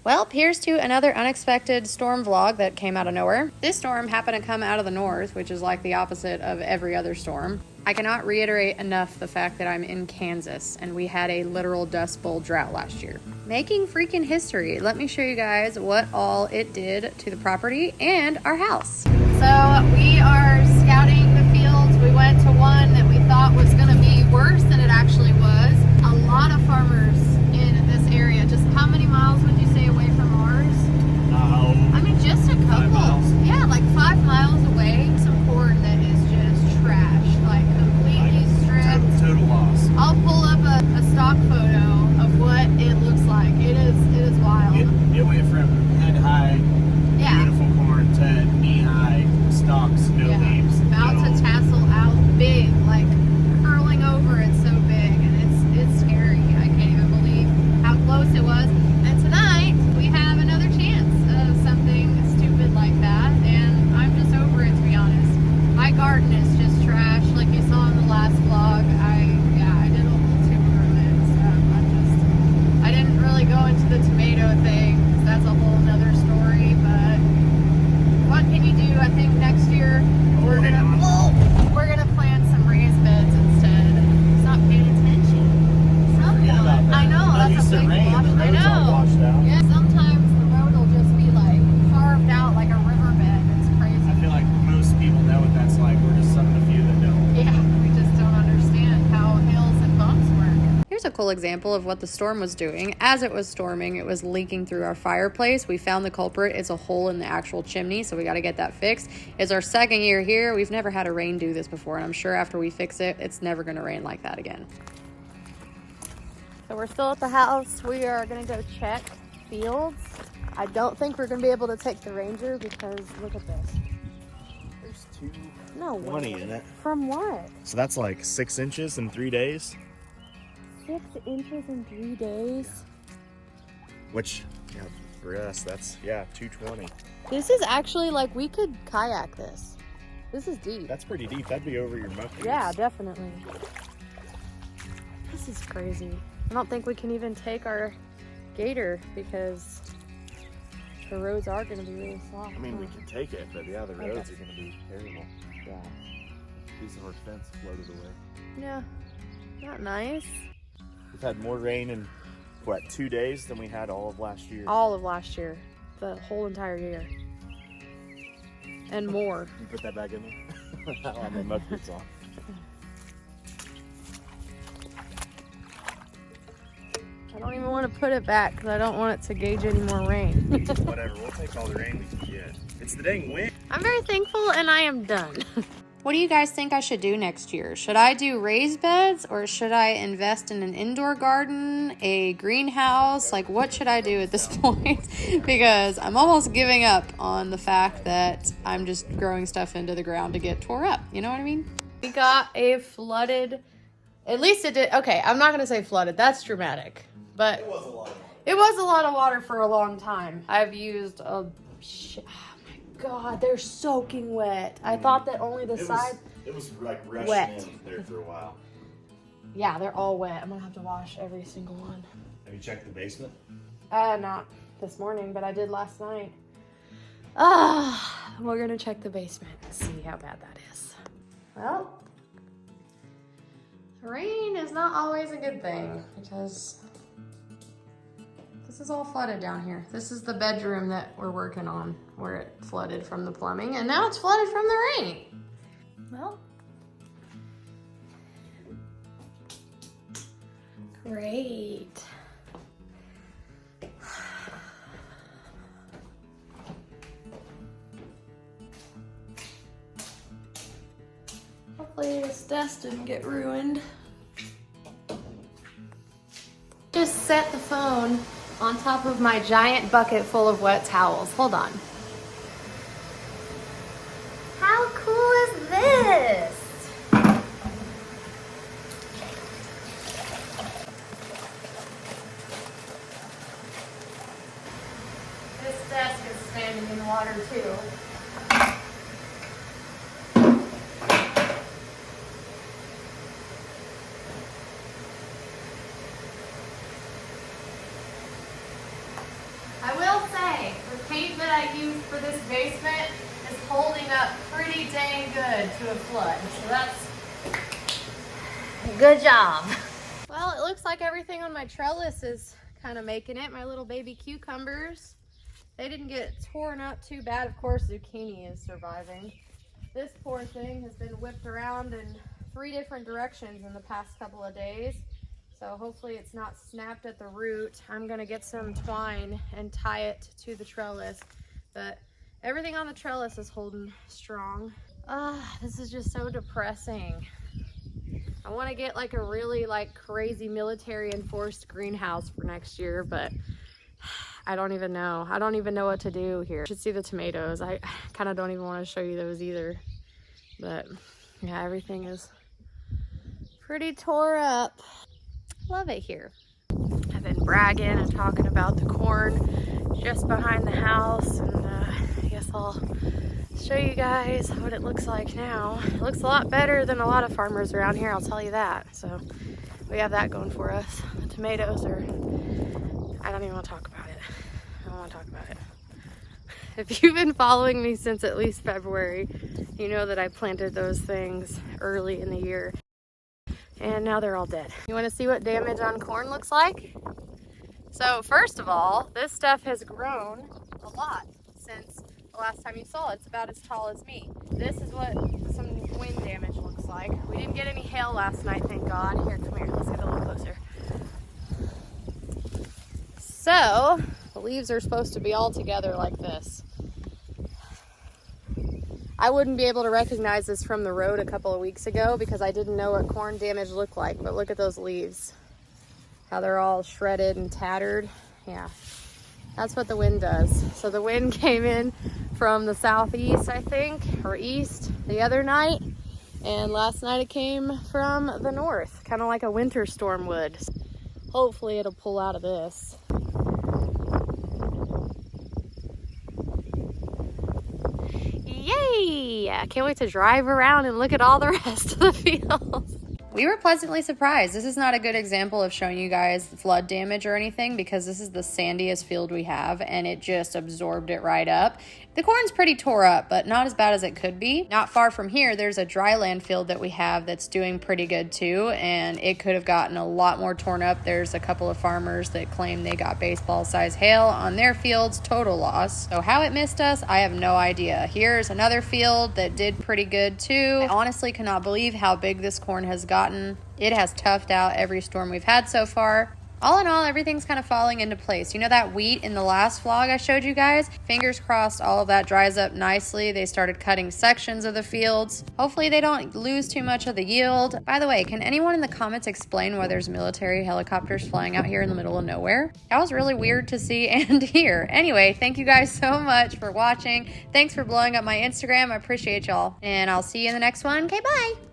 Well, here's to another unexpected storm vlog that came out of nowhere. This storm happened to come out of the north, which is like the opposite of every other storm. I cannot reiterate enough the fact that I'm in Kansas and we had a literal Dust Bowl drought last year. Making freaking history. Let me show you guys what all it did to the property and our house. So we are scouting the fields. We went to one that we thought was going to be worse than it actually was. A lot of farmers in this area. Just how many miles would you say away from ours? I mean, just a couple. 5 miles. Yeah, like 5 miles away. Some corn that is just trash, like completely stripped. Total loss. I'll pull up a stock photo of what it looks like. It is wild. It went from head high, Yeah. beautiful corn to knee high stalks, no leaves. About no. to tassel out big, like curling over. It's so big, and it's scary. I can't even believe how close it was. And tonight we have another chance of something stupid like that, and I'm just over it, to be honest. My garden is just trash, like you saw in the last vlog. I did a whole tour of it and stuff. I didn't really go into the tomato thing, 'cause that's a whole nother story. But what can you do? I think next year we're gonna plant some raised beds instead. Stop paying attention. Forget about that. I know, Not that's used a to big rain, wash. the I roads all know. washed out. Yeah, sometimes the road will just be like carved out like a riverbed. It's crazy. I feel like most people know what that's like. We're just some of the few that don't. Yeah, we just don't understand how hills and bumps work. Here's a cool example of what the storm was doing. As it was storming, it was leaking through our fireplace. We found the culprit. It's a hole in the actual chimney, so we got to get that fixed. It's our second year here. We've never had a rain do this before, and I'm sure after we fix it, it's never going to rain like that again. So we're still at the house. We are going to go check fields. I don't think we're going to be able to take the Ranger because look at this. There's No way. 220 in it. From what? So that's like 6 inches in 3 days. 6 inches in 3 days. Which, yeah, for us, that's, 220. This is actually like we could kayak this. This is deep. That's pretty deep. That'd be over your muffins. Yeah, definitely. This is crazy. I don't think we can even take our gator because the roads are going to be really soft. I mean, we can take it, but yeah, the Okay. roads are going to be terrible. Yeah. Piece of our fence floated away. Yeah. Not nice. We've had more rain in, 2 days than we had all of last year. All of last year. The whole entire year. And more. You put that back in there? I'll have my mud boots on. I don't even want to put it back because I don't want it to gauge any more rain. Whatever, we'll take all the rain we can get. It's the dang wind. I'm very thankful and I am done. What do you guys think I should do next year? Should I do raised beds or should I invest in an indoor garden, a greenhouse? Like what should I do at this point? Because I'm almost giving up on the fact that I'm just growing stuff into the ground to get tore up. You know what I mean? We got a flooded, at least it did. Okay, I'm not going to say flooded. That's dramatic. But It was a lot. it was a lot of water for a long time. I've used a... Oh my God, they're soaking wet. I thought that only the sides... It was like rushing Wet. in there for a while. Yeah, they're all wet. I'm gonna have to wash every single one. Have you checked the basement? Not this morning, but I did last night. We're gonna check the basement and see how bad that is. Well, rain is not always a good thing because this is all flooded down here. This is the bedroom that we're working on where it flooded from the plumbing, and now it's flooded from the rain. Well, great. Hopefully this desk didn't get ruined. Just set the phone on top of my giant bucket full of wet towels. Hold on. How cool is this? This desk is standing in water too. I I will say, the paint that I used for this basement is holding up pretty dang good to a flood. So that's good job. Well, it looks like everything on my trellis is kind of making it. My little baby cucumbers, they didn't get torn up too bad. Of course, zucchini is surviving. This poor thing has been whipped around in 3 different directions in the past couple of days. So hopefully it's not snapped at the root. I'm gonna get some twine and tie it to the trellis. But everything on the trellis is holding strong. This is just so depressing. I want to get like a really like crazy military enforced greenhouse for next year, but I don't even know. I don't even know what to do here. You should see the tomatoes. I kind of don't even want to show you those either. But yeah, everything is pretty tore up. Love it here. I've been bragging and talking about the corn just behind the house, and I guess I'll show you guys what it looks like now. It looks a lot better than a lot of farmers around here, I'll tell you that. So we have that going for us. The tomatoes are, I don't even want to talk about it. I don't want to talk about it. If you've been following me since at least February, you know that I planted those things early in the year. And now they're all dead. You want to see what damage on corn looks like? So first of all, this stuff has grown a lot since the last time you saw it. It's about as tall as me. This is what some wind damage looks like. We didn't get any hail last night, thank God. Here, come here, let's get a little closer. So the leaves are supposed to be all together like this. I wouldn't be able to recognize this from the road a couple of weeks ago because I didn't know what corn damage looked like, but look at those leaves. How they're all shredded and tattered. Yeah, that's what the wind does. So the wind came in from the southeast, I think, or east the other night. And last night it came from the north, kind of like a winter storm would. Hopefully it'll pull out of this. Yay! I can't wait to drive around and look at all the rest of the fields. We were pleasantly surprised. This is not a good example of showing you guys flood damage or anything because this is the sandiest field we have and it just absorbed it right up. The corn's pretty tore up, but not as bad as it could be. Not far from here, there's a dry land field that we have that's doing pretty good too, and it could have gotten a lot more torn up. There's a couple of farmers that claim they got baseball-sized hail on their fields, total loss. So how it missed us, I have no idea. Here's another field that did pretty good too. I honestly cannot believe how big this corn has gotten. It has toughed out every storm we've had so far. All in all, everything's kind of falling into place. You know that wheat in the last vlog I showed you guys? Fingers crossed all of that dries up nicely. They started cutting sections of the fields. Hopefully they don't lose too much of the yield. By the way, can anyone in the comments explain why there's military helicopters flying out here in the middle of nowhere? That was really weird to see and hear. Anyway, thank you guys so much for watching. Thanks for blowing up my Instagram. I appreciate y'all. And I'll see you in the next one. Okay, bye.